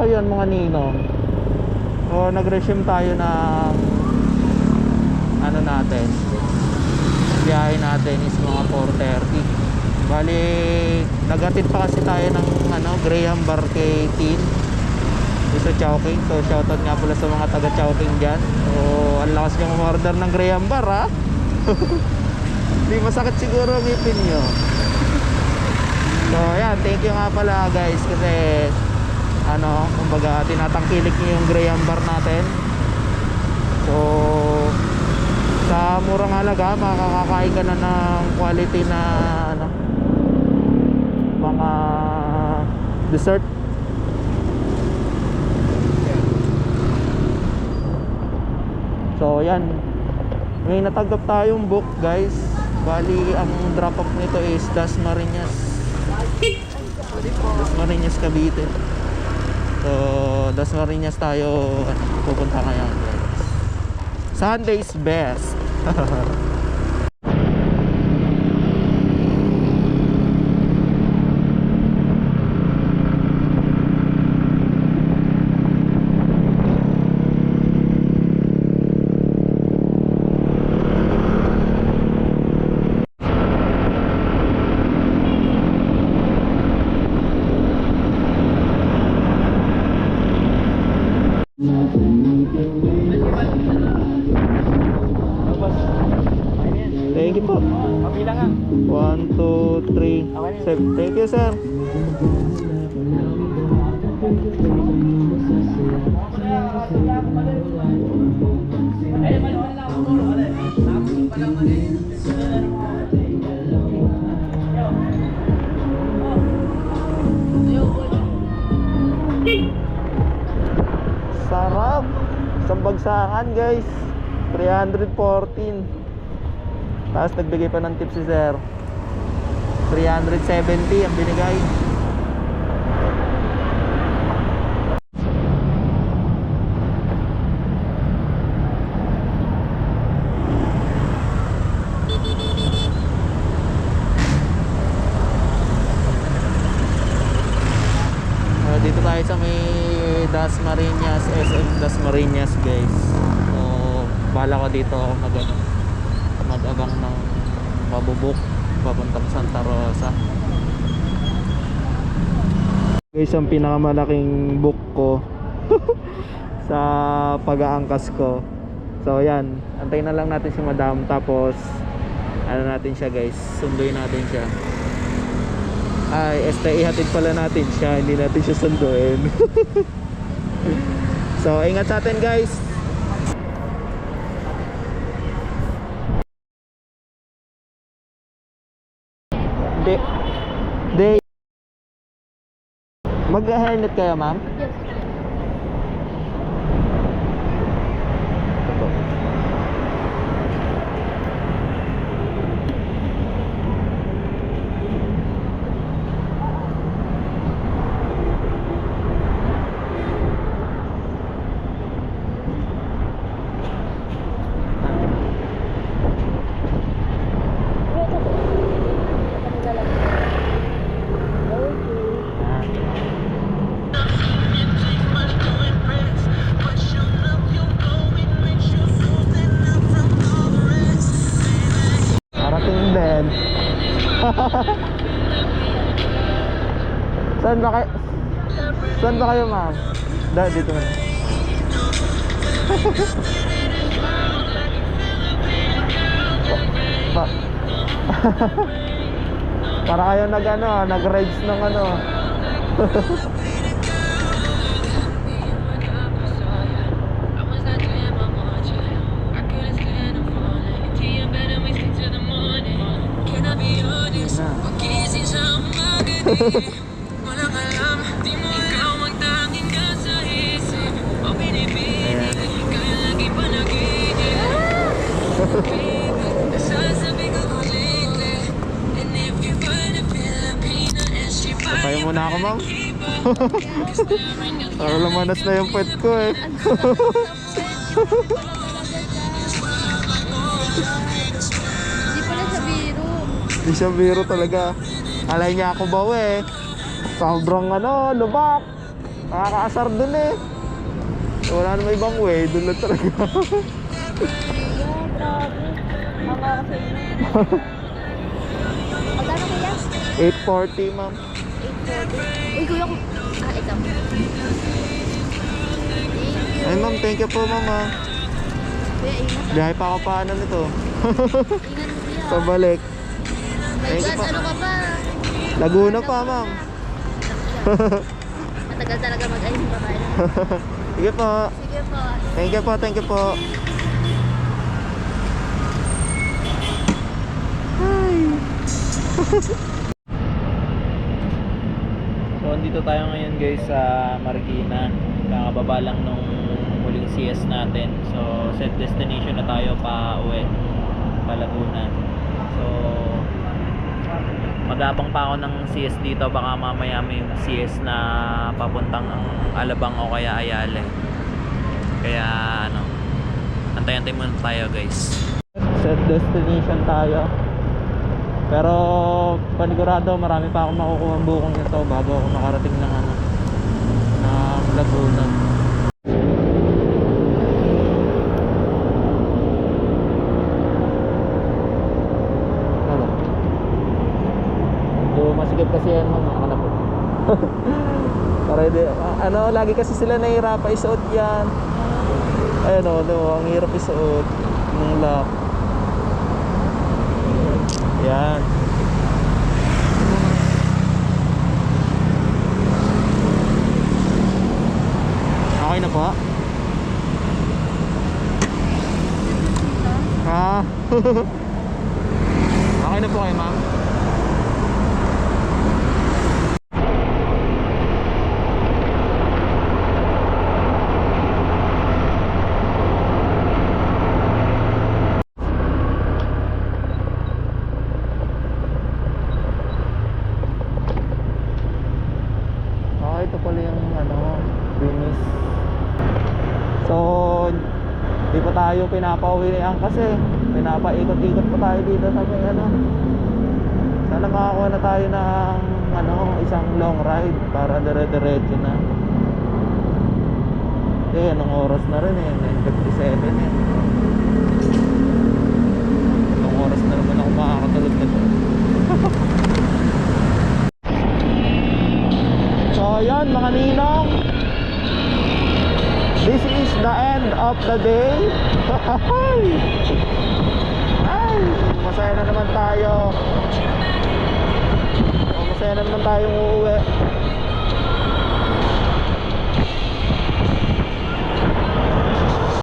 yun mga ninong. So nag-resume tayo ng ano natin, biyahe natin is mga 4:30. Bali nagatid pa kasi tayo ng ano, Graham Bar kay Tin sa Chowking. So shoutout nga pala sa mga taga Chowking dyan. So ang lakas nyo umorder ng Graham Bar, ha. Hindi masakit siguro ang ngipin nyo. So yan, thank you nga pala guys, kasi ano, kumbaga tinatangkilik nyo yung Graham Bar natin. So sa murang halaga makakakain ka na ng quality na ano, mga dessert. So yan, may natanggap tayong book guys. Bali ang drop off nito is Dasmariñas, Cavite. So Dasmariñas tayo pupunta ngayon guys. Sunday's best. Thank you po. Kabilang nga. 1, 2, 3. Thank you sir. Sarap. Isang bagsakan guys, 314. Tapos nagbigay pa ng tip si sir, 370 ang binigay. Dito tayo sa may Dasmariñas, SM Dasmariñas guys. So bala ko dito ako mag-abang ng pabubuk papuntang Santa Rosa. Guys, ang pinakamalaking book ko sa pag-aangkas ko. So yan, antayin na lang natin si madam, tapos ano natin siya guys, sunduin natin siya. Ay, ihatid pala natin siya, hindi natin siya sunduin. So ingat sa atin guys. Day. Mag-helmet kayo, ma'am? Yes. Saan ba kayo, ma'am? Dito na. Para kayo nag-rides ng ano. Walang alam, di mo ikaw ang tanging nasa isip. O pinipili, kaya lagi pa nag-iisip. Nasasabi ko ko lately. And if you find a Filipina and she Tayo muna ako, ma'am. Para lumanas na yung pet ko eh. Hindi pala sa biro. Hindi siya biro talaga. Alay niya ako ba eh. Sobrang lubak. Nakakaasar dun eh. Wala naman ibang way, dun lang talaga. Yeah, grabe. Ang kasi magkano kaya? 840 ma'am. 840. Uy, kuya ko. Ito. Thank you. Ay ma'am, thank you po ma'am ah. Kuya, ingat. Biyahe pa ako paano nito. Ingat mo siya. Pabalik. My Thank you God, po. ano ka ba? Laguna pa ma'am. Matagal talaga mag-ayos yung babae. Sige po. Sige po. Thank you po, thank you po. Hi. So, andito tayo ngayon guys sa Marikina. Kakababa lang nung huling CS natin. So, set destination na tayo pa uwi. Pa Laguna. So, magabang pa ako ng CS dito. Baka mamaya may CS na papuntang Alabang o kaya Ayala. Kaya ano, antay-antay muna tayo guys. Set destination tayo. Pero panigurado marami pa akong makukuha ang bukong ito bago ako makarating ng ano, ng Laguna. Ano? So masigit kasi yan mga anak ko. Para ano, lagi kasi sila nahihirapan isuot yan. Ayun o, ang hirap isuot ng lock. Yan. Okay na po? Ah. Okay na po kayo ma'am? Ito pala yung ano, Venice. So, di pa tayo pinapauwian kasi pinapaikot-ikot pa tayo dito sa may ano. Sana makakuha na tayo ng ano, isang long ride para dire-diretso na. Eh, anong oras na rin eh, 9:57 eh. Anong oras na naman ako makakatulog na to. So yan mga ninong, this is the end of the day. Ay, masaya na naman tayo. Masaya na naman tayong uuwi.